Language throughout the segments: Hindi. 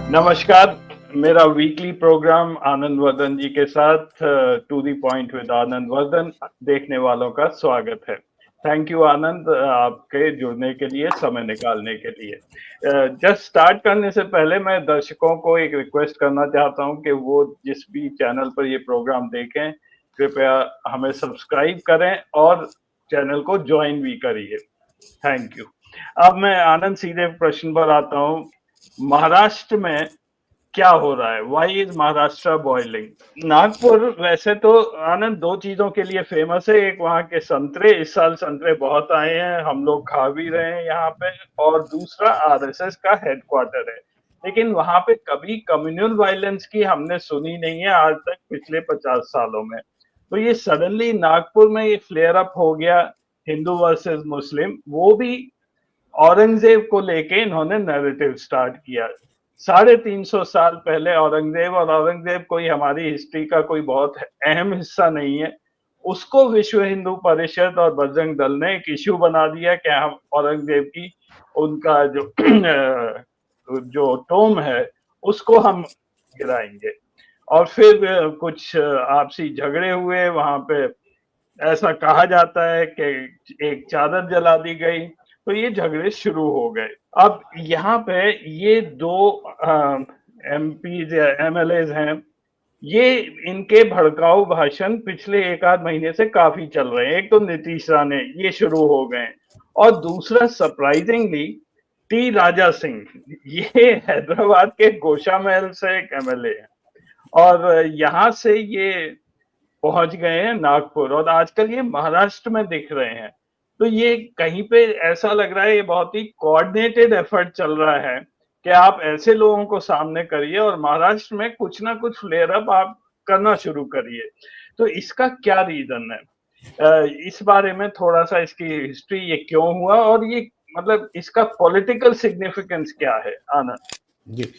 नमस्कार। मेरा वीकली प्रोग्राम आनंद वर्धन जी के साथ to the point with Anand Vardhan देखने वालों का स्वागत है। थैंक यू आनंद, आपके जुड़ने के लिए, समय निकालने के लिए। जस्ट स्टार्ट करने से पहले मैं दर्शकों को एक रिक्वेस्ट करना चाहता हूं कि वो जिस भी चैनल पर ये प्रोग्राम देखें, कृपया हमें सब्सक्राइब करें और चैनल को ज्वाइन भी करिए। Thank you. अब मैं आनंद सीधे प्रश्न पर आता हूं। महाराष्ट्र में क्या हो रहा है? Why is Maharashtra boiling? Nagpur वैसे तो आनंद दो चीजों के लिए फेमस है। एक वहाँ के संतरे, इस साल संतरे बहुत आए हैं, हम लोग खा भी रहे हैं यहाँ पे। और दूसरा आरएसएस का हेडक्वार्टर है। लेकिन वहां पे कभी कम्युनल वायलेंस की हमने सुनी नहीं है आज तक, पिछले 50 सालों में। तो ये सडनली नागपुर में ये फ्लेयर अप हो गया, हिंदू वर्सेस मुस्लिम, वो भी औरंगजेब को लेके इन्होंने नैरेटिव स्टार्ट किया। 350 साल पहले औरंगजेब, और औरंगजेब कोई हमारी हिस्ट्री का कोई बहुत अहम हिस्सा नहीं है, उसको विश्व हिंदू परिषद और बजरंग दल ने एक इश्यू बना दिया कि हम औरंगजेब की, उनका जो जो टोम है उसको हम गिराएंगे। और फिर कुछ आपसी झगड़े हुए वहां पे। ऐसा कहा जाता है कि एक चादर जला दी गई, तो ये झगड़े शुरू हो गए। अब यहाँ पे ये दो एमपीज या एमएलएज हैं, ये इनके भड़काऊ भाषण पिछले एक आध महीने से काफी चल रहे हैं। एक तो नीतीश राणे, ये शुरू हो गए। और दूसरा सरप्राइजिंगली टी राजा सिंह, ये हैदराबाद के गोशा महल से एक एमएलए है, और यहाँ से ये पहुंच गए हैं नागपुर, और आजकल ये महाराष्ट्र में दिख रहे हैं। तो ये कहीं पे ऐसा लग रहा है ये बहुत ही कोऑर्डिनेटेड एफर्ट चल रहा है कि आप ऐसे लोगों को सामने करिए और महाराष्ट्र में कुछ ना कुछ फ्लेयर अप आप करना शुरू करिए। तो इसका क्या रीजन है? इस बारे में थोड़ा सा, इसकी हिस्ट्री, ये क्यों हुआ, और ये मतलब इसका पॉलिटिकल सिग्निफिकेंस क्या है आनंद? जी।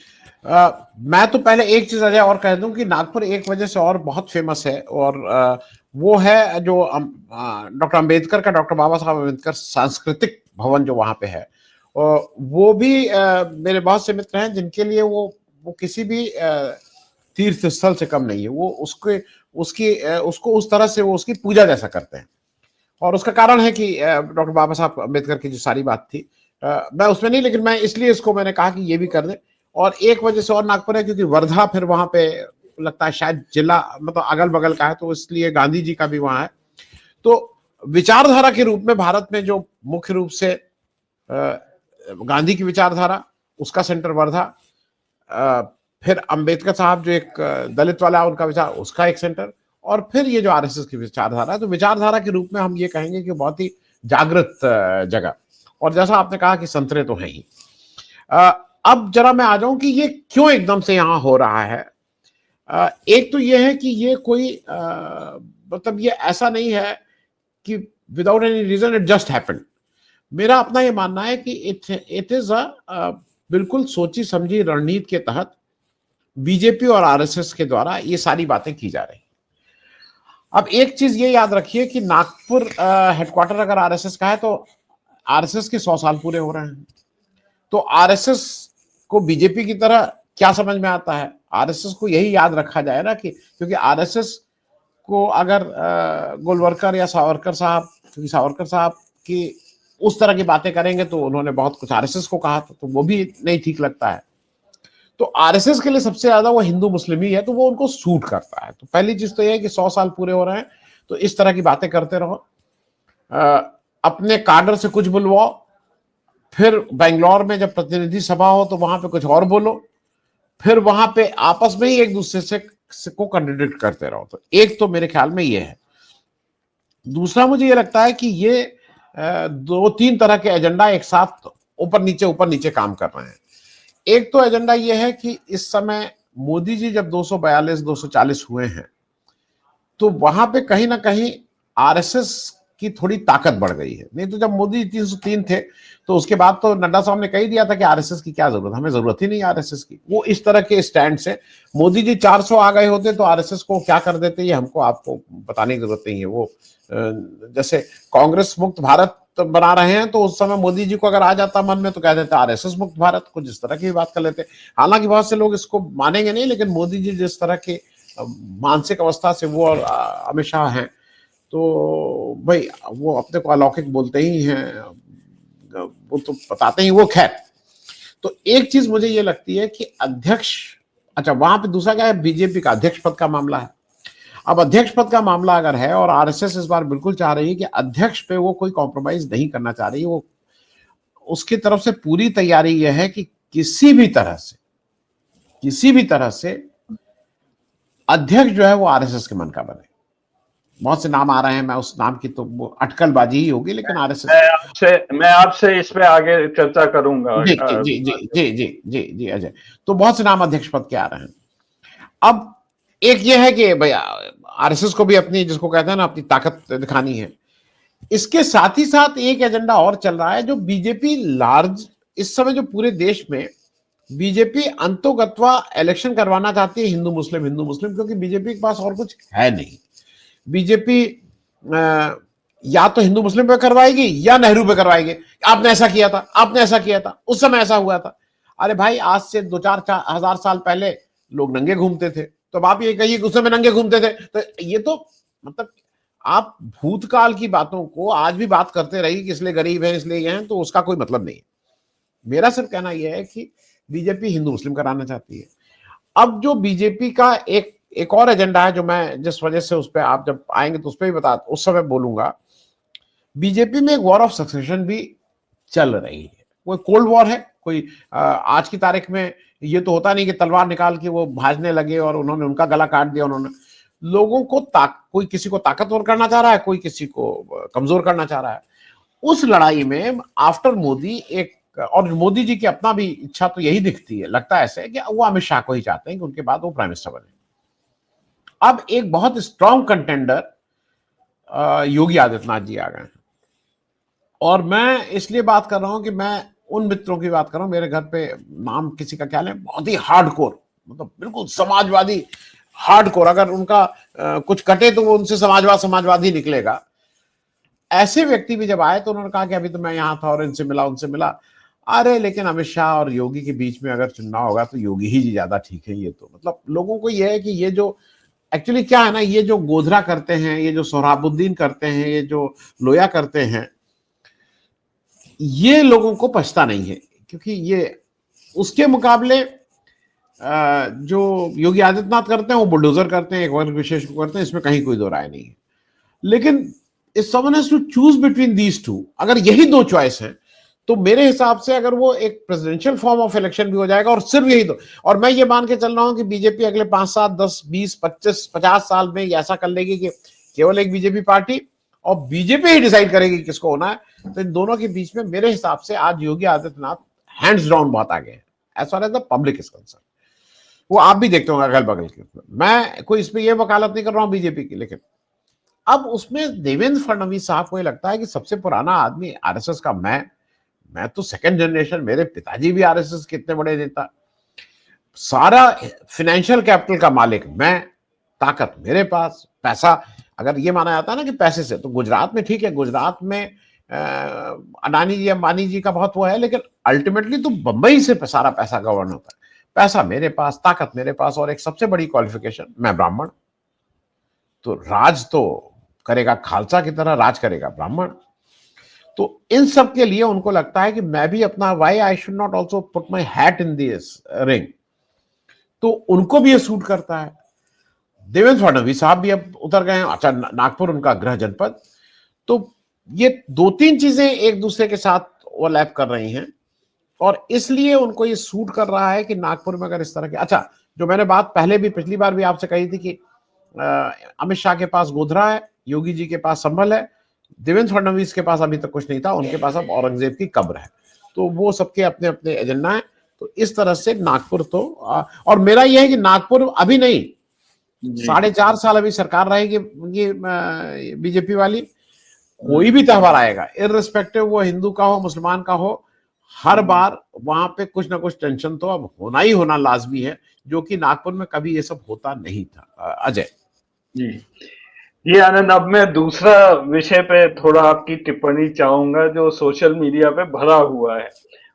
मैं तो पहले एक चीज अजय और कह दूं कि नागपुर एक वजह से और बहुत फेमस है, और वो है जो डॉक्टर अंबेडकर का, डॉक्टर बाबा साहब अम्बेडकर सांस्कृतिक भवन जो वहां पे है। और वो भी मेरे बहुत से मित्र हैं जिनके लिए वो किसी भी तीर्थ स्थल से कम नहीं है। वो उसको उस तरह से वो उसकी पूजा जैसा करते हैं। और उसका कारण है कि डॉक्टर बाबा साहब अम्बेडकर की जो सारी बात थी, मैं उसमें नहीं, लेकिन मैं इसलिए इसको मैंने कहा कि ये भी कर दें। और एक वजह से और नागपुर है क्योंकि वर्धा फिर वहां पे लगता है शायद जिला मतलब अगल बगल का है, तो इसलिए गांधी जी का भी वहां है। तो विचारधारा के रूप में भारत में जो मुख्य रूप से गांधी की विचारधारा, उसका सेंटर वर्धा, फिर अंबेडकर साहब जो एक दलित वाला उनका विचार, उसका एक सेंटर, और फिर ये जो आरएसएस की विचारधारा है। तो विचारधारा के रूप में हम ये कहेंगे कि बहुत ही जागृत जगह। और जैसा आपने कहा कि संतरे तो हैं ही। अब जरा मैं आ जाऊं कि ये क्यों एकदम से यहां हो रहा है। एक तो ये है कि ये कोई मतलब ये ऐसा नहीं है कि without any reason it just happened. मेरा अपना ये मानना है कि इट इज बिल्कुल सोची समझी रणनीति के तहत बीजेपी और आरएसएस के द्वारा ये सारी बातें की जा रही। अब एक चीज ये याद रखिए कि नागपुर हेडक्वार्टर अगर आरएसएस का है, तो आरएसएस के 100 साल पूरे हो रहे हैं। तो आरएसएस को बीजेपी की तरह क्या समझ में आता है? आरएसएस को यही याद रखा जाए ना, कि क्योंकि आरएसएस को अगर गोलवरकर या सावरकर साहब, क्योंकि सावरकर साहब की उस तरह की बातें करेंगे तो उन्होंने बहुत कुछ आरएसएस को कहा था, तो वो भी नहीं ठीक लगता है। तो आरएसएस के लिए सबसे ज्यादा वो हिंदू मुस्लिम ही है, तो वो उनको सूट करता है। तो पहली चीज तो ये है कि 100 साल पूरे हो रहे हैं, तो इस तरह की बातें करते रहो, अपने काडर से कुछ बुलवाओ, फिर बेंगलोर में जब प्रतिनिधि सभा हो तो वहां पे कुछ और बोलो, फिर वहां पे आपस में ही एक दूसरे से को कंट्रडिक्ट करते रहो। तो एक तो मेरे ख्याल में ये है। दूसरा मुझे ये लगता है कि ये 2-3 तरह के एजेंडा एक साथ ऊपर नीचे काम कर रहे हैं। एक तो एजेंडा ये है कि इस समय मोदी जी जब 242-240 हुए हैं, तो वहां पे कहीं ना कहीं आरएसएस की थोड़ी ताकत बढ़ गई है। नहीं तो जब मोदी 303 थे, तो उसके बाद तो नड्डा साहब ने कह दिया था कि आरएसएस की क्या जरूरत, हमें जरूरत ही नहीं आरएसएस की। वो इस तरह के स्टैंड से मोदी जी 400 आ गए होते तो आरएसएस को क्या कर देते, ये हमको आपको बताने की जरूरत नहीं है। वो जैसे कांग्रेस मुक्त भारत तो बना रहे हैं, तो उस समय मोदी जी को अगर आ जाता मन में तो कह देते आरएसएस मुक्त भारत, कुछ इस तरह की बात कर लेते। हालांकि बहुत से लोग इसको मानेंगे नहीं, लेकिन मोदी जी जिस तरह के मानसिक अवस्था से वो और अमित शाह हैं, तो भाई वो अपने को अलौकिक बोलते ही हैं, वो तो बताते ही वो। खैर, तो एक चीज मुझे ये लगती है कि अध्यक्ष, अच्छा वहां पे दूसरा क्या है, बीजेपी का अध्यक्ष पद का मामला है। अब अध्यक्ष पद का मामला अगर है, और आरएसएस इस बार बिल्कुल चाह रही है कि अध्यक्ष पे वो कोई कॉम्प्रोमाइज नहीं करना चाह रही, वो उसकी तरफ से पूरी तैयारी यह है कि किसी भी तरह से अध्यक्ष जो है वो आरएसएस के मन का बने। बहुत से नाम आ रहे हैं, मैं उस नाम की तो वो अटकलबाजी ही होगी, लेकिन आरएसएस मैं आपसे इस पे आगे चर्चा करूंगा। जी जी जी जी जी जी जी अजय, तो बहुत से नाम अध्यक्ष पद के आ रहे हैं। अब एक ये है कि भाई आरएसएस को भी अपनी, जिसको कहते हैं ना, अपनी ताकत दिखानी है। इसके साथ ही साथ एक एजेंडा और चल रहा है, जो बीजेपी लार्ज इस समय जो पूरे देश में बीजेपी अंतोगत्वा इलेक्शन करवाना चाहती है हिंदू मुस्लिम, क्योंकि बीजेपी के पास और कुछ है नहीं। बीजेपी या तो हिंदू मुस्लिम पे करवाएगी या नेहरू पे करवाएगी। आपने ऐसा किया था, आपने ऐसा किया था, उस समय ऐसा हुआ था। अरे भाई, आज से 2-4 हजार साल पहले लोग नंगे घूमते थे, तो आप ये कहिए कि उस समय नंगे घूमते थे, तो ये तो मतलब आप भूतकाल की बातों को आज भी बात करते रहिए कि इसलिए गरीब है, इसलिए ये हैं, तो उसका कोई मतलब नहीं है। मेरा सिर्फ कहना यह है कि बीजेपी हिंदू मुस्लिम कराना चाहती है। अब जो बीजेपी का एक और एजेंडा है, जो मैं जिस वजह से उस पर आप जब आएंगे तो उस पर भी उस समय बोलूंगा। बीजेपी में एक वॉर ऑफ सक्सेशन भी चल रही है। कोई कोल्ड वॉर है, कोई आज की तारीख में ये तो होता नहीं कि तलवार निकाल के वो भाजने लगे और उन्होंने उनका गला काट दिया। उन्होंने लोगों को कोई किसी को ताकतवर करना चाह रहा है, कोई किसी को कमजोर करना चाह रहा है। उस लड़ाई में आफ्टर मोदी एक, और मोदी जी की अपना भी इच्छा तो यही दिखती है, लगता है ऐसे कि वो अमित शाह को ही चाहते हैं कि उनके बाद वो प्राइम मिनिस्टर बने। अब एक बहुत स्ट्रॉन्ग कंटेंडर योगी आदित्यनाथ जी आ गए हैं, और मैं इसलिए बात कर रहा हूं कि मैं उन मित्रों की बात कर रहा हूं, मेरे घर पे नाम किसी का क्या है, बहुत ही हार्डकोर, मतलब बिल्कुल समाजवादी हार्डकोर, अगर उनका कुछ कटे तो वो उनसे समाजवाद ही निकलेगा। ऐसे व्यक्ति भी जब आए तो उन्होंने कहा कि अभी तो मैं यहां था और इनसे मिला, उनसे मिला। अरे लेकिन अमित शाह और योगी के बीच में अगर चुनाव होगा तो योगी ही जी ज्यादा ठीक है। ये तो मतलब लोगों को ये है कि ये जो एक्चुअली क्या है ना, ये जो गोधरा करते हैं, ये जो सोहराबुद्दीन करते हैं, ये जो लोया करते हैं, ये लोगों को पछता नहीं है, क्योंकि ये उसके मुकाबले जो योगी आदित्यनाथ करते हैं वो बुलडोजर करते हैं, एक वर्ग विशेष को करते हैं, इसमें कहीं कोई दो राय नहीं है। लेकिन if someone has to choose between these two, अगर यही दो चॉइस है, तो मेरे हिसाब से अगर वो एक प्रेसिडेंशियल फॉर्म ऑफ इलेक्शन भी हो जाएगा, और सिर्फ यही दो, और मैं ये मान के चल रहा हूं कि बीजेपी अगले 5, 7, 10, 20, 25, 50 साल में ऐसा कर लेगी कि केवल एक बीजेपी पार्टी, और बीजेपी ही डिसाइड करेगी किसको होना है। तो इन दोनों के बीच में मेरे हिसाब से आज योगी आदित्यनाथ हैंड्स डाउन बहुत आगे हैं as far as the public is concern. वो आप भी देखते होंगे अगल बगल के, मैं कोई इस पे ये वकालत नहीं कर रहा हूं बीजेपी की, लेकिन अब उसमें देवेंद्र फडणवीस साहब को ये लगता है कि सबसे पुराना आदमी आरएसएस का मैं तो सेकंड जनरेशन, मेरे पिताजी भी आरएसएस के इतने बड़े नेता, सारा फाइनेंशियल कैपिटल का मालिक मैं, ताकत मेरे पास, पैसा अगर ये माना जाता है ना कि पैसे से, तो गुजरात में ठीक है, गुजरात में अडानी जी अंबानी जी का बहुत वो है, लेकिन अल्टीमेटली तो बंबई से सारा पैसा गवर्न होता है। पैसा मेरे पास, ताकत मेरे पास, और एक सबसे बड़ी क्वालिफिकेशन, मैं ब्राह्मण, तो राज तो करेगा खालसा की तरह, राज करेगा ब्राह्मण। तो इन सब के लिए उनको लगता है कि मैं भी अपना, why I should not also put my hat in this ring, तो उनको भी ये सूट करता है। देवेंद्र फडणवीस साहब भी अब उतर गए हैं। अच्छा, नागपुर उनका गृह जनपद, तो ये 2-3 चीजें एक दूसरे के साथ ओवरलैप कर रही हैं, और इसलिए उनको ये सूट कर रहा है कि नागपुर में अगर इस तरह के, अच्छा जो मैंने बात पहले भी, पिछली बार भी आपसे कही थी कि अमित शाह के पास गोधरा है, योगी जी के पास संभल है, देवेंद्र फडणवीस के पास अभी तक कुछ नहीं था, उनके पास अब औरंगजेब की कब्र है। तो वो सबके अपने अपने एजेंडा है। तो इस तरह से नागपुर तो, और मेरा यह है कि नागपुर अभी नहीं, 4.5 साल अभी सरकार रहेगी ये बीजेपी वाली, कोई भी त्यौहार आएगा, इररिस्पेक्टिव वो हिंदू का हो मुसलमान का हो, हर बार वहां पे कुछ ना कुछ टेंशन तो अब होना ही होना लाजमी है, जो कि नागपुर में कभी ये सब होता नहीं था। अजय जी, जी आनंद, अब मैं दूसरा विषय पे थोड़ा आपकी टिप्पणी चाहूंगा जो सोशल मीडिया पे भरा हुआ है।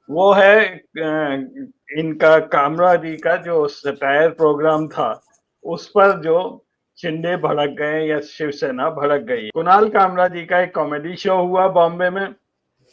वो है इनका कामरा जी का जो सटायर प्रोग्राम था, उस पर जो शिंदे भड़क गए या शिवसेना भड़क गई। कुणाल कामरा जी का एक कॉमेडी शो हुआ बॉम्बे में,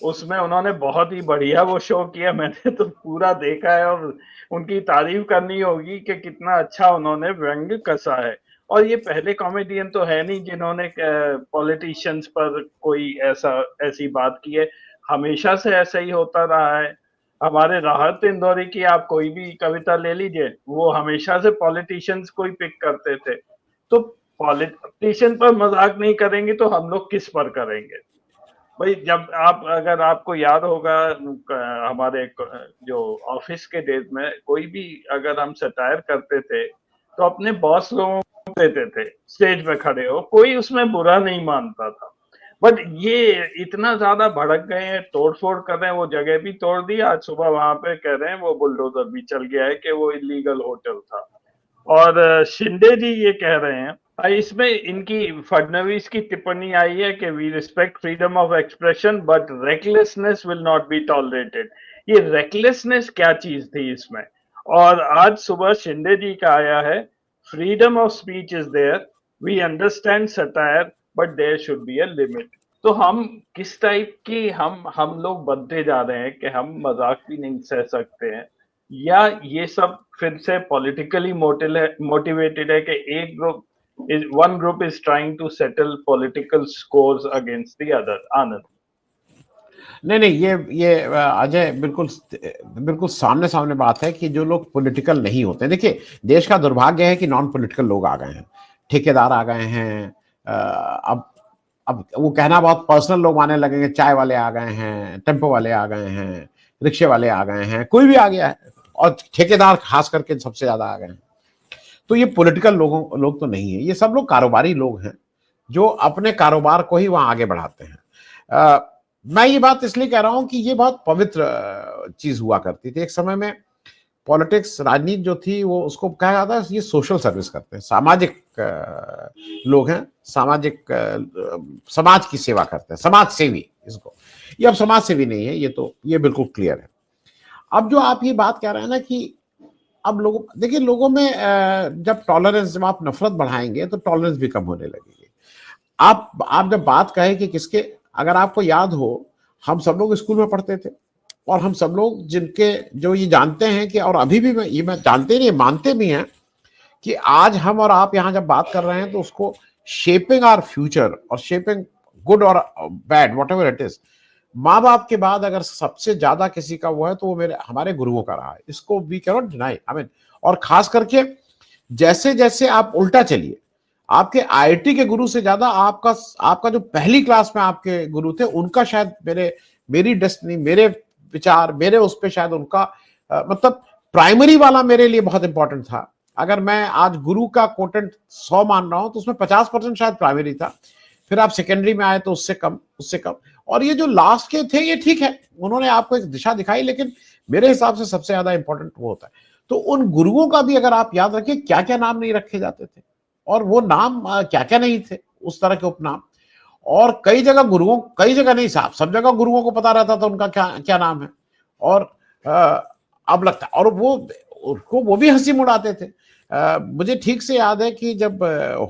उसमें उन्होंने बहुत ही बढ़िया वो शो किया। मैंने तो पूरा देखा है और उनकी तारीफ करनी होगी कि कितना अच्छा उन्होंने व्यंग्य कसा है। और ये पहले कॉमेडियन तो है नहीं जिन्होंने पॉलिटिशियंस पर कोई ऐसी बात की है। हमेशा से ऐसा ही होता रहा है। हमारे राहत इंदौरी की आप कोई भी कविता ले लीजिए, वो हमेशा से पॉलिटिशियंस को ही पिक करते थे। तो पॉलिटिशियन पर मजाक नहीं करेंगे तो हम लोग किस पर करेंगे? भाई, जब आप अगर आपको याद होगा हमारे जो ऑफिस के डेज में कोई भी अगर हम सटायर करते थे तो अपने बॉस लोगों को देते थे स्टेज पे खड़े हो, कोई उसमें बुरा नहीं मानता था। बट ये इतना ज्यादा भड़क गए हैं, तोड़-फोड़ कर रहे हैं, वो जगह भी तोड़ दी। आज सुबह वहां पे कह रहे हैं वो बुलडोजर भी चल गया है कि वो इलीगल होटल था। और शिंदे जी ये कह रहे हैं, इसमें इनकी फडणवीस की टिप्पणी आई है कि we respect freedom of expression but recklessness will not be tolerated. ये रेकलेसनेस क्या चीज थी इसमें? और आज सुबह शिंदे जी का आया है, freedom of speech is there, we understand satire but there should be a limit. तो हम किस टाइप की हम लोग बनते जा रहे हैं कि हम मजाक भी नहीं सह सकते हैं, या ये सब फिर से पॉलिटिकली मोटिवेटेड है कि एक group is one group is trying to settle political scores against the other? Anand. नहीं नहीं, ये अजय, बिल्कुल बिल्कुल सामने सामने बात है कि जो लोग पॉलिटिकल नहीं होते, देखिए देश का दुर्भाग्य है कि नॉन पॉलिटिकल लोग आ गए हैं, ठेकेदार आ गए हैं। अब वो कहना बहुत पर्सनल लोग मानने लगेंगे, चाय वाले आ गए हैं, टेम्पो वाले आ गए हैं, रिक्शे वाले आ गए हैं, कोई भी आ गया है, और ठेकेदार खास करके सबसे ज्यादा आ गए हैं। तो ये पॉलिटिकल लोग तो नहीं है, ये सब लोग कारोबारी लोग हैं जो अपने कारोबार को ही वहां आगे बढ़ाते हैं। मैं ये बात इसलिए कह रहा हूं कि ये बहुत पवित्र चीज हुआ करती थी एक समय में। पॉलिटिक्स, राजनीति जो थी, वो उसको कहा जाता है ये सोशल सर्विस करते हैं, सामाजिक लोग हैं, सामाजिक समाज की सेवा करते हैं, समाज सेवी इसको। ये अब समाज सेवी नहीं है, ये बिल्कुल क्लियर है। अब जो आप ये बात कह रहे हैं ना कि अब लोगों, देखिए लोगों में जब टॉलरेंस, जब आप नफरत बढ़ाएंगे तो टॉलरेंस भी कम होने लगेगी। आप जब बात कहें कि किसके, अगर आपको याद हो, हम सब लोग स्कूल में पढ़ते थे और हम सब लोग जिनके जो ये जानते हैं कि, और अभी भी मैं जानते नहीं, मानते भी हैं कि आज हम और आप यहाँ जब बात कर रहे हैं तो उसको शेपिंग आवर फ्यूचर और शेपिंग गुड और bad what ever it is, माँ बाप के बाद अगर सबसे ज्यादा किसी का वो है तो वो हमारे गुरुओं का रहा है। इसको we can not deny, I mean. और खास करके जैसे जैसे आप उल्टा चलिए, आपके आईआईटी के गुरु से ज्यादा आपका जो पहली क्लास में आपके गुरु थे, उनका शायद मेरी डेस्टिनी, मेरे विचार, मेरे उस पे शायद उनका मतलब प्राइमरी वाला मेरे लिए बहुत इंपॉर्टेंट था। अगर मैं आज गुरु का कोटेंट 100 मान रहा हूं तो उसमें 50% शायद प्राइमरी था, फिर आप सेकेंडरी में आए तो उससे कम। और ये जो लास्ट के थे ये ठीक है, उन्होंने आपको एक दिशा दिखाई, लेकिन मेरे हिसाब से सबसे ज्यादा इंपॉर्टेंट वो होता है। तो उन गुरुओं का भी अगर आप याद रखिए क्या क्या नाम नहीं रखे जाते थे, और वो नाम क्या क्या नहीं थे, उस तरह के उपनाम। और कई जगह नहीं साहब, सब जगह गुरुओं को पता रहता था उनका क्या क्या नाम है। और अब लगता है, और वो भी हंसी मुड़ाते थे। मुझे ठीक से याद है कि जब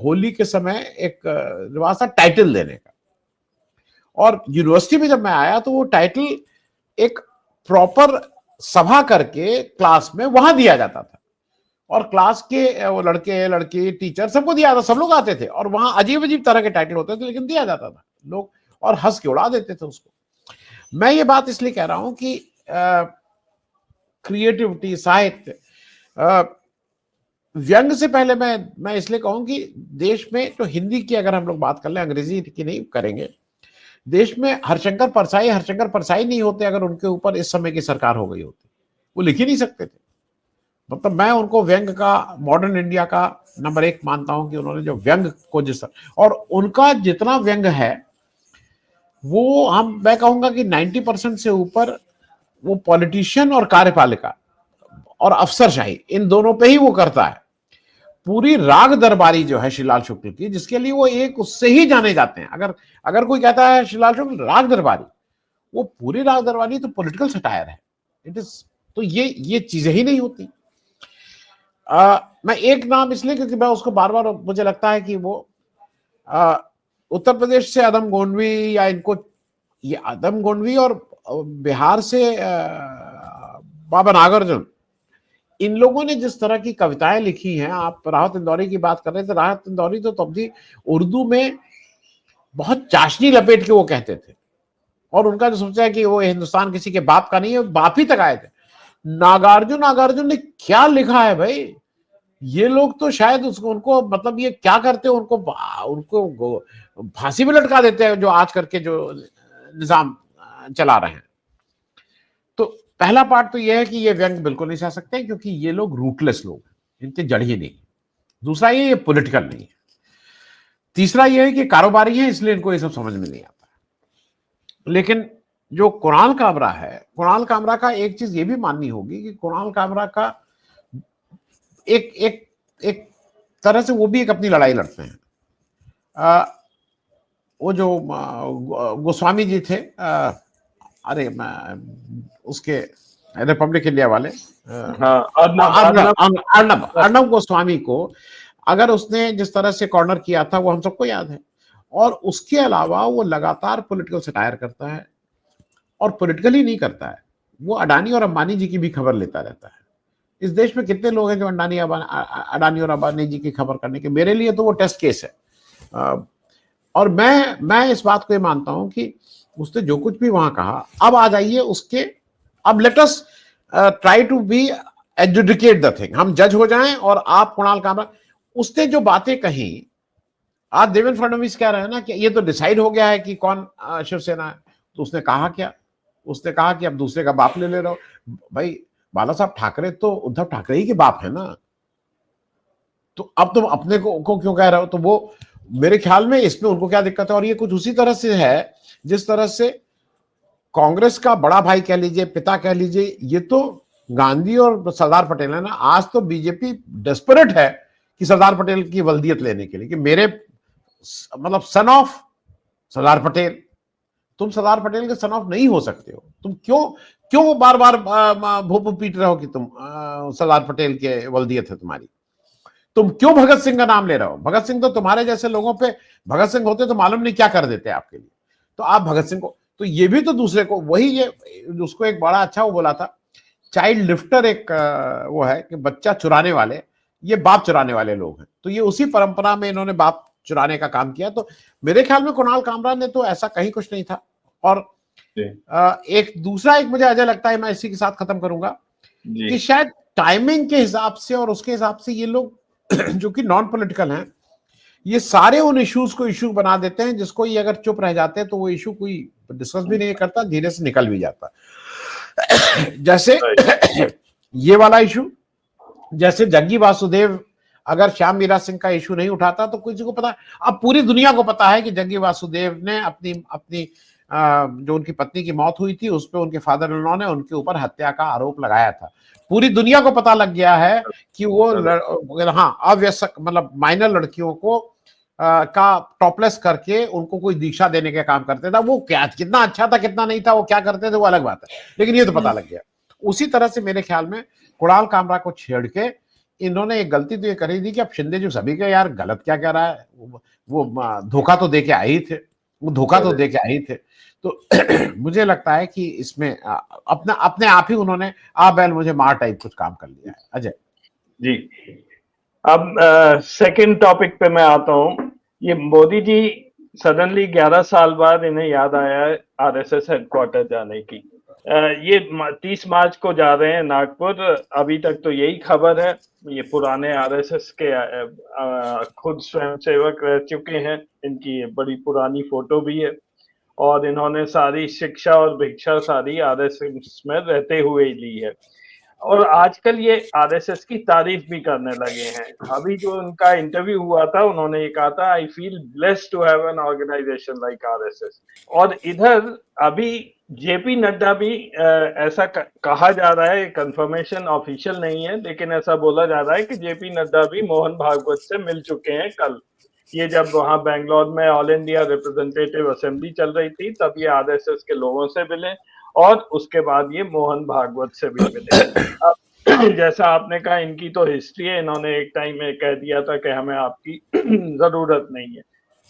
होली के समय एक रिवाज था टाइटल देने का, और यूनिवर्सिटी में जब मैं आया तो वो टाइटल एक प्रॉपर सभा करके क्लास में वहां दिया जाता था, और क्लास के वो लड़के लड़की टीचर सबको दिया था, सब लोग आते थे, और वहां अजीब अजीब तरह के टाइटल होते थे, लेकिन दिया जाता था लोग, और हंस के उड़ा देते थे उसको। मैं ये बात इसलिए कह रहा हूं कि क्रिएटिविटी, साहित्य, व्यंग से पहले मैं इसलिए कहूं कि देश में तो हिंदी की अगर हम लोग बात कर लें, अंग्रेजी की नहीं करेंगे, देश में हरशंकर परसाई नहीं होते अगर उनके ऊपर इस समय की सरकार हो गई होती, वो लिख ही नहीं सकते थे। मतलब मैं उनको व्यंग का, मॉडर्न इंडिया का नंबर 1 मानता हूं कि उन्होंने जो व्यंग को और उनका जितना व्यंग है वो मैं कहूंगा कि 90% से ऊपर वो पॉलिटिशियन और कार्यपालिका और अफसरशाही, इन दोनों पे ही वो करता है। पूरी राग दरबारी जो है शिवलाल शुक्ल की, जिसके लिए वो एक उससे ही जाने जाते हैं। अगर अगर कोई कहता है शिवलाल शुक्ल राग दरबारी, वो पूरी राग दरबारी तो पॉलिटिकल सटायर है। इट इज, तो ये चीजें ही नहीं होती। मैं एक नाम इसलिए क्योंकि मैं उसको बार बार, मुझे लगता है कि वो उत्तर प्रदेश से अदम गोंडवी, या इनको, ये अदम गोंडवी और बिहार से बाबा नागार्जुन, इन लोगों ने जिस तरह की कविताएं लिखी हैं, आप राहत इंदौरी की बात कर रहे थे, राहत इंदौरी तो तब भी उर्दू में बहुत चाशनी लपेट के वो कहते थे, और उनका जो सोचा है कि वो हिंदुस्तान किसी के बाप का नहीं है, बाप ही तक आए थे। नागार्जुन ने क्या लिखा है भाई, ये लोग तो शायद उसको, उनको मतलब ये क्या करते हैं, उनको फांसी में लटका देते हैं, जो आज करके जो निजाम चला रहे हैं। तो पहला पार्ट तो यह है कि ये व्यंग बिल्कुल नहीं सह सकते, क्योंकि ये लोग रूटलेस लोग हैं, इनके जड़ ही नहीं। दूसरा ये पॉलिटिकल नहीं है। तीसरा ये है कि कारोबारी है, इसलिए इनको ये सब समझ में नहीं आता। लेकिन जो कुणाल कामरा है, कुणाल कामरा का एक चीज ये भी माननी होगी कि कुणाल कामरा का एक एक एक तरह से वो भी एक अपनी लड़ाई लड़ते हैं। वो जो गोस्वामी जी थे, अरे उसके रिपब्लिक इंडिया वाले, अर्नब गोस्वामी को अगर उसने जिस तरह से कॉर्नर किया था वो हम सबको याद है। और उसके अलावा वो लगातार पॉलिटिकल सटायर करता है, और पॉलिटिकल ही नहीं करता है, वो अडानी और अंबानी जी की भी खबर लेता रहता है। इस देश में कितने लोग हैं जो अडानी और अंबानी जी की खबर करने के, मेरे लिए तो वो टेस्ट केस है। और मैं इस बात को ये मानता हूं कि उसने जो कुछ भी वहां कहा, अब आ जाइए उसके, अब let us try to be adjudicate the thing, हम जज हो जाएं। और आप कुणाल कामरा, उसने जो बातें कही, आज देवेंद्र फडणवीस कह रहे हैं ना कि ये तो डिसाइड हो गया है कि कौन शिवसेना है, तो उसने कहा क्या, उसने कहा कि अब दूसरे का बाप ले ले रहे हो। भाई बाला साहब ठाकरे तो उद्धव ठाकरे ही के बाप है ना, तो अब तुम अपने को क्यों कह रहे हो। तो वो मेरे ख्याल में इसमें उनको क्या दिक्कत है। और ये कुछ उसी तरह से है जिस तरह से कांग्रेस का बड़ा भाई कह लीजिए, पिता कह लीजिए, ये तो गांधी और सरदार पटेल है ना। आज तो बीजेपी डेस्परेट है कि सरदार पटेल की वल्दियत लेने के लिए, कि मेरे मतलब सन ऑफ सरदार पटेल, तुम सरदार पटेल के सन ऑफ नहीं हो सकते हो। तुम क्यों बार बार भूप पीट रहे हो कि तुम सरदार पटेल के वल्दियत है तुम्हारी। तुम क्यों भगत सिंह का नाम ले रहे हो। भगत सिंह तो तुम्हारे जैसे लोगों पे, भगत सिंह होते तो मालूम नहीं क्या कर देते आपके लिए। तो आप भगत सिंह को, तो ये भी तो दूसरे को, वही ये उसको एक बड़ा अच्छा वो बोला था, चाइल्ड लिफ्टर एक वो है कि बच्चा चुराने वाले, ये बाप चुराने वाले लोग हैं। तो ये उसी परंपरा में इन्होंने बाप चुराने का काम किया। तो मेरे ख्याल में कुणाल कामरा ने तो ऐसा कहीं कुछ नहीं था। और एक दूसरा, एक मुझे अजय लगता है, मैं इसी के साथ खत्म करूंगा, कि शायद टाइमिंग के हिसाब से और उसके हिसाब से ये लोग जो कि नॉन पॉलिटिकल हैं, ये सारे उन इश्यूज को इशू बना देते हैं जिसको ये अगर चुप रह जाते हैं तो वो इशू कोई डिस्कस भी नहीं करता, धीरे से निकल भी जाता। जैसे ये वाला इशू, जैसे जग्गी वासुदेव अगर श्याम मीरा सिंह का इशू नहीं उठाता तो किसी को पता, अब पूरी दुनिया को पता है कि जग्गी वासुदेव ने अपनी जो उनकी पत्नी की मौत हुई थी उस पर उनके फादर इन लॉ ने उनके ऊपर हत्या का आरोप लगाया था। पूरी दुनिया को पता लग गया है कि वो हाँ अवयस्क मतलब माइनर लड़कियों को का टॉपलेस करके उनको कोई दीक्षा देने का काम करते था। वो क्या कितना अच्छा था कितना नहीं था वो क्या करते थे वो अलग बात है, लेकिन ये तो पता लग गया। उसी तरह से मेरे ख्याल में कुणाल कामरा को छेड़ के इन्होंने एक गलती तो ये करी थी कि अब शिंदे जो सभी के यार गलत क्या कह रहा है, वो धोखा तो दे के आए ही थे, वो धोखा तो दे के आए ही थे। तो मुझे लगता है कि इसमें अपने आप ही उन्होंने आ बैल मुझे मार टाइप कुछ काम कर लिया है। अजय जी, अब सेकंड टॉपिक पे मैं आता हूँ। ये मोदी जी सडनली 11 साल बाद इन्हें याद आया है आरएसएस हेडक्वार्टर जाने की। ये 30 मार्च को जा रहे हैं नागपुर। अभी तक तो यही खबर है। ये पुराने आरएसएस के खुद स्वयंसेवक रह चुके हैं, इनकी बड़ी पुरानी फोटो भी है, और इन्होंने सारी शिक्षा और भिक्षा सारी आरएसएस में रहते हुए ही ली है। और आजकल ये आरएसएस की तारीफ भी करने लगे हैं। अभी जो उनका इंटरव्यू हुआ था उन्होंने ये कहा था, I feel blessed to have an organisation like RSS. और इधर अभी जेपी नड्डा भी ऐसा कहा जा रहा है, कंफर्मेशन ऑफिशियल नहीं है, लेकिन ऐसा बोला जा रहा है कि जेपी नड्डा भी मोहन भागवत से मिल चुके हैं कल। ये जब वहां बेंगलोर में ऑल इंडिया रिप्रेजेंटेटिव असेंबली चल रही थी, तब ये आरएसएस के लोगों से मिले और उसके बाद ये मोहन भागवत से भी मिले। अब जैसा आपने कहा, इनकी तो हिस्ट्री है, इन्होंने एक टाइम में कह दिया था कि हमें आपकी जरूरत नहीं है।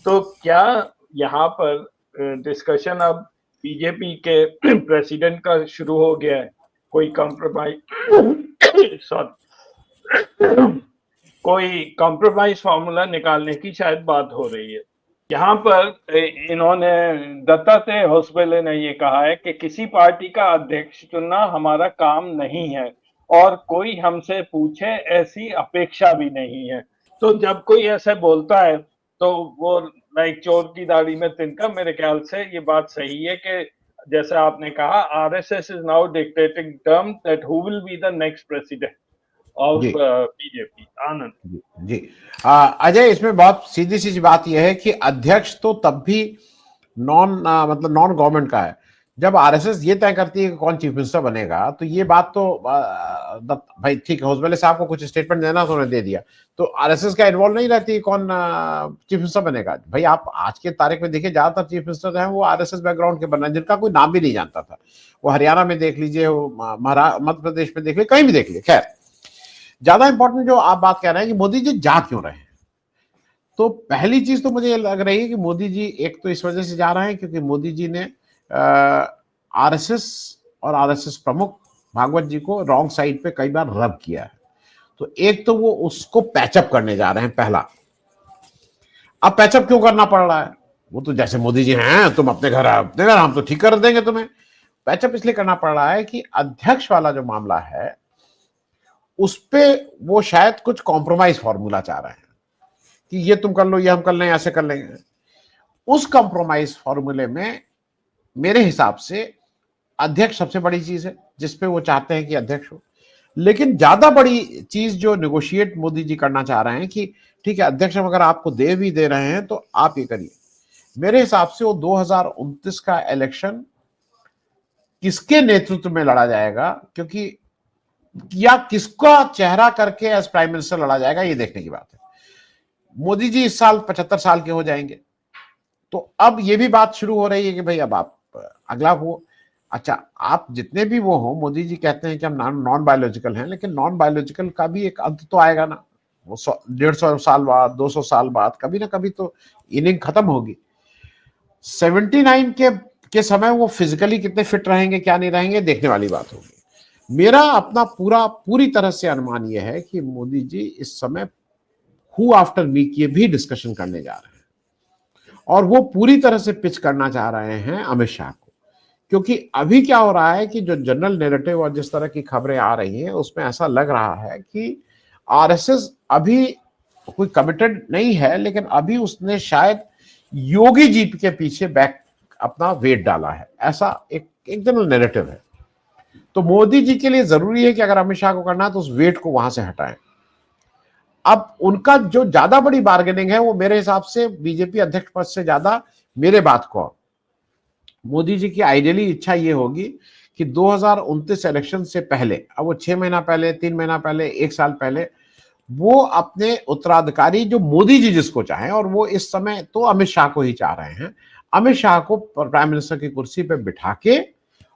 तो क्या यहाँ पर डिस्कशन अब बीजेपी के प्रेसिडेंट का शुरू हो गया है? कोई कॉम्प्रोमाइज सॉरी कोई कॉम्प्रोमाइज फॉर्मूला निकालने की शायद बात हो रही है। यहाँ पर इन्होंने, दत्तात्रेय होसबले ने ये कहा है कि किसी पार्टी का अध्यक्ष चुनना हमारा काम नहीं है और कोई हमसे पूछे ऐसी अपेक्षा भी नहीं है। तो जब कोई ऐसे बोलता है तो वो लाइक चोर की दाढ़ी में तिनका, मेरे ख्याल से ये बात सही है कि जैसे आपने कहा, RSS is now dictating term that who will be the next president of जी बीजेपी। आनंद जी अजय, इसमें बहुत सीधी सी बात यह है कि अध्यक्ष तो तब भी मतलब नॉन गवर्नमेंट का है। जब आरएसएस ये तय करती है कि कौन चीफ मिनिस्टर बनेगा, तो ये बात तो भाई ठीक है, होसबले साहब को कुछ स्टेटमेंट देना तो उन्होंने दे दिया, तो आरएसएस का इन्वॉल्व नहीं रहती कौन चीफ मिनिस्टर बनेगा। भाई आप आज के तारीख में देखिए, ज्यादातर चीफ मिनिस्टर हैं वो आरएसएस बैकग्राउंड के बन रहे हैं, जिनका कोई नाम भी नहीं जानता था। वो हरियाणा में देख लीजिए, मध्य प्रदेश में देख लीजिए, कहीं भी देख लीजिए। खैर, ज्यादा इंपॉर्टेंट जो आप बात कह रहे हैं कि मोदी जी जा क्यों रहे हैं, तो पहली चीज तो मुझे लग रही है कि मोदी जी एक तो इस वजह से जा रहे हैं क्योंकि मोदी जी ने आरएसएस और आरएसएस प्रमुख भागवत जी को रॉन्ग साइड पे कई बार रब किया है। तो एक तो वो उसको पैचअप करने जा रहे हैं पहला। अब पैचअप क्यों करना पड़ रहा है? वो तो जैसे मोदी जी हैं, तुम अपने घर हम तो ठीक कर देंगे तुम्हें। पैचअप इसलिए करना पड़ रहा है कि अध्यक्ष वाला जो मामला है उस पे वो शायद कुछ कॉम्प्रोमाइज फॉर्मूला चाह रहे हैं कि ये तुम कर लो, ये हम कर लें, ऐसे कर लेंगे। उस कॉम्प्रोमाइज फॉर्मूले में मेरे हिसाब से अध्यक्ष सबसे बड़ी चीज है जिसपे वो चाहते हैं कि अध्यक्ष हो। लेकिन ज्यादा बड़ी चीज जो निगोशिएट मोदी जी करना चाह रहे हैं कि ठीक है, अध्यक्ष अगर आपको दे रहे हैं तो आप ये करिए। मेरे हिसाब से वो 2029 का इलेक्शन किसके नेतृत्व में लड़ा जाएगा, क्योंकि या किसका चेहरा करके एज प्राइम मिनिस्टर लड़ा जाएगा, ये देखने की बात है। मोदी जी इस साल 75 साल के हो जाएंगे, तो अब ये भी बात शुरू हो रही है कि भाई अब आप अगला वो, अच्छा आप जितने भी वो हो, मोदी जी कहते हैं कि हम नॉन बायोलॉजिकल हैं, लेकिन नॉन बायोलॉजिकल का भी एक अंत तो आएगा ना। वो 150 साल बाद, 200 साल बाद कभी ना कभी तो इनिंग खत्म होगी। 79 के समय वो फिजिकली कितने फिट रहेंगे क्या नहीं रहेंगे, देखने वाली बात होगी। मेरा अपना पूरी तरह से अनुमान यह है कि मोदी जी इस समय हु आफ्टर मी की भी डिस्कशन करने जा रहे हैं और वो पूरी तरह से पिच करना चाह रहे हैं अमित शाह को। क्योंकि अभी क्या हो रहा है कि जो जनरल नैरेटिव और जिस तरह की खबरें आ रही हैं उसमें ऐसा लग रहा है कि आरएसएस अभी कोई कमिटेड नहीं है, लेकिन अभी उसने शायद योगी जी के पीछे बैक अपना वेट डाला है, ऐसा एक जनरल नैरेटिव है। तो मोदी जी के लिए जरूरी है कि अगर अमित शाह को करना है तो उस वेट को वहां से हटाएं। अब उनका जो ज्यादा बड़ी बार्गेनिंग है वो मेरे हिसाब से बीजेपी अध्यक्ष पद से ज्यादा, मेरे बात को, मोदी जी की आइडियली इच्छा ये होगी कि 2029 इलेक्शन से पहले, अब वो 6 महीना पहले, 3 महीना पहले, 1 साल पहले, वो अपने उत्तराधिकारी जो मोदी जी जिसको चाहें, और वो इस समय तो अमित शाह को ही चाह रहे हैं, अमित शाह को प्राइम मिनिस्टर की कुर्सी पे बिठा के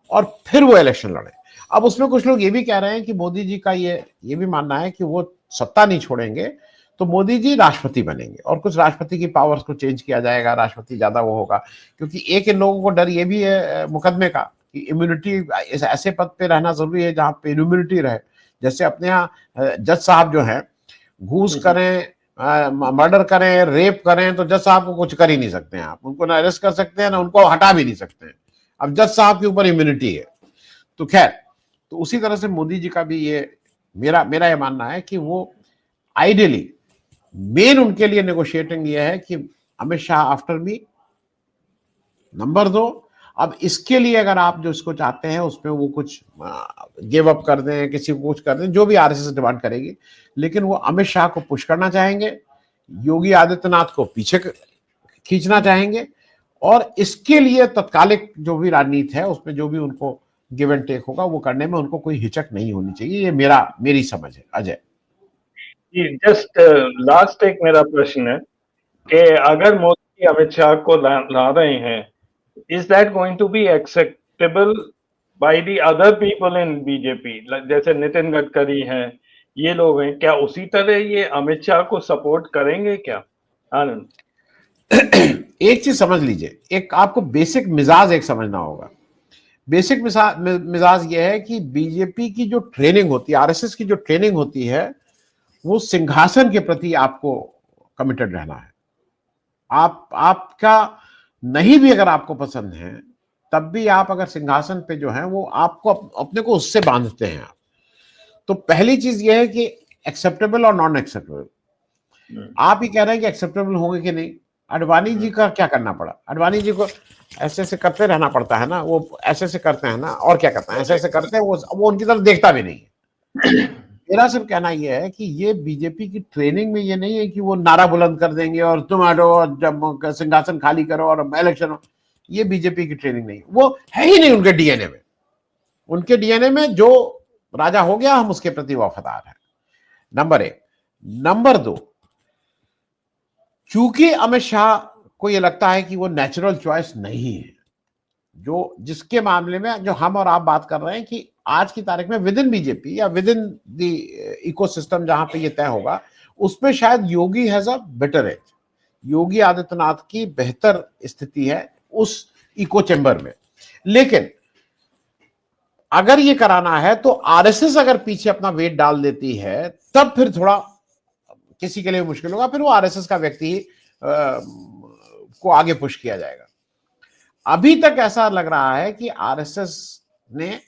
और फिर वो इलेक्शन लड़े। अब उसमें कुछ लोग ये भी कह रहे हैं कि मोदी जी का ये भी मानना है कि वो सत्ता नहीं छोड़ेंगे तो मोदी जी राष्ट्रपति बनेंगे और कुछ राष्ट्रपति की पावर्स को चेंज किया जाएगा, राष्ट्रपति ज्यादा वो होगा। क्योंकि एक इन लोगों को डर ये भी है मुकदमे का कि इम्यूनिटी, ऐसे पद पे रहना जरूरी है जहां पे इम्यूनिटी रहे। जैसे अपने यहाँ जज साहब जो है, घूस करें, मर्डर करें, रेप करें, तो जज साहब को कुछ कर ही नहीं सकते हैं आप, उनको ना अरेस्ट कर सकते हैं ना उनको हटा भी नहीं सकते हैं। अब जज साहब के ऊपर इम्यूनिटी है। तो खैर, तो उसी तरह से मोदी जी का भी ये मेरा ये मानना है कि वो आइडियली मेन उनके लिए नेगोशिएटिंग ये है कि Amit Shah after me, number 2, अब इसके लिए अगर आप जो इसको चाहते हैं उसमें वो कुछ गिव अप कर दें, किसी को कुछ कर दें, जो भी आरएसएस डिमांड करेगी, लेकिन वो अमित शाह को पुश करना चाहेंगे, योगी आदित्यनाथ को पीछे खींचना चाहेंगे और इसके लिए तत्कालिक जो भी राजनीति है उसमें जो भी उनको गिव एंड टेक होगा वो करने में उनको कोई हिचक नहीं होनी चाहिए। ये मेरी समझ है। अजय जस्ट लास्ट एक मेरा प्रश्न है कि अगर मोदी अमित शाह को ला रहे हैं, is that going to be acceptable by the other people in BJP, जैसे नितिन गडकरी हैं, ये लोग हैं, क्या उसी तरह ये अमित शाह को सपोर्ट करेंगे क्या? आनंद, एक चीज समझ लीजिए, एक आपको बेसिक मिजाज एक समझना होगा। बेसिक मिजाज ये है कि बीजेपी की जो ट्रेनिंग होती है, आरएसएस की जो ट्रेनिंग होती है, वो सिंहासन के प्रति आपको कमिटेड रहना है। आपका नहीं भी अगर आपको पसंद है, तब भी आप अगर सिंहासन पे जो है वो आपको अपने को उससे बांधते हैं आप। तो पहली चीज ये है कि एक्सेप्टेबल और नॉन एक्सेप्टेबल। आप ही कह रहे हैं कि एक्सेप्टेबल होंगे कि नहीं। अडवाणी जी का क्या करना पड़ा? अडवाणी जी को ऐसे ऐसे करते रहना पड़ता है ना, वो ऐसे ऐसे करते हैं ना, और क्या करते हैं, ऐसे ऐसे करते हैं, वो उनकी तरफ देखता भी नहीं है। मेरा सिर्फ कहना यह है कि ये बीजेपी की ट्रेनिंग में ये नहीं है कि वो नारा बुलंद कर देंगे और तुम हटो और जब सिंहासन खाली करो और इलेक्शन हो। ये बीजेपी की ट्रेनिंग नहीं, वो है ही नहीं उनके डीएनए में। उनके डीएनए में जो राजा हो गया हम उसके प्रति वफादार हैं, नंबर एक। नंबर दो, चूंकि अमित शाह को ये लगता है कि वो नेचुरल चॉइस नहीं है, जो जिसके मामले में जो हम और आप बात कर रहे हैं कि आज की तारीख में विद इन बीजेपी या विद इन द इकोसिस्टम जहां पे ये तय होगा, उसमें शायद योगी has a better as. Yogi Adityanath की बेहतर स्थिति है उस इको चैम्बर में। लेकिन अगर ये कराना है तो आरएसएस अगर पीछे अपना वेट डाल देती है, तब फिर थोड़ा किसी के लिए मुश्किल होगा। फिर वो आरएसएस का व्यक्ति ही को आगे पुश किया जाएगा। अभी तक ऐसा लग रहा है कि आरएसएस ने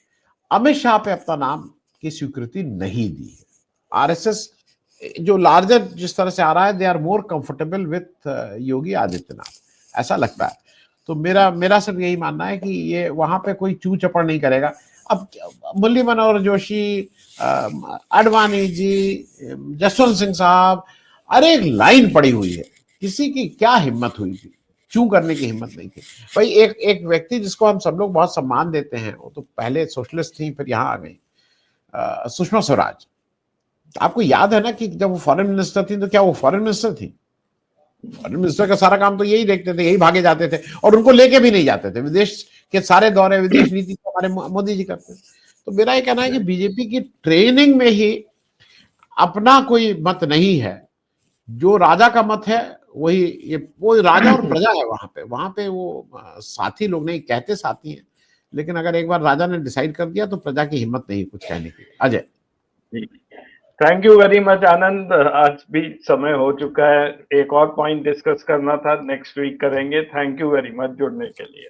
अमित शाह पे अपना नाम की स्वीकृति नहीं दी है। आरएसएस जो लार्जर जिस तरह से आ रहा है, they are more comfortable with Yogi Adityanath, ऐसा लगता है। तो मेरा सिर्फ यही मानना है कि ये वहां पे कोई चू चपड़ नहीं करेगा। अब मुरली मनोहर जोशी, अडवाणी जी, जसवंत सिंह साहब, अरे एक लाइन पड़ी हुई है, किसी की क्या हिम्मत हुई थी, चू करने की हिम्मत नहीं थी भाई। एक व्यक्ति जिसको हम सब लोग बहुत सम्मान देते हैं, वो तो पहले सोशलिस्ट थी, फिर यहाँ आ गई, सुषमा स्वराज। आपको याद है ना कि जब वो फॉरेन मिनिस्टर थी, तो क्या वो फॉरेन मिनिस्टर थी? फॉरेन मिनिस्टर का सारा काम तो यही देखते थे, यही भागे जाते थे, और उनको लेके भी नहीं जाते थे। विदेश के सारे दौरे, विदेश नीति तो हमारे मोदी जी करते थे। तो मेरा ये कहना है कि बीजेपी की ट्रेनिंग में ही अपना कोई मत नहीं है। जो राजा का मत है वही वो राजा और प्रजा है। वहां पे वो साथी लोग नहीं कहते, साथी हैं, लेकिन अगर एक बार राजा ने डिसाइड कर दिया तो प्रजा की हिम्मत नहीं कुछ कहने की। Ajay, thank you very much Anand. आज भी समय हो चुका है, एक और पॉइंट डिस्कस करना था, नेक्स्ट वीक करेंगे। थैंक यू वेरी मच जुड़ने के लिए।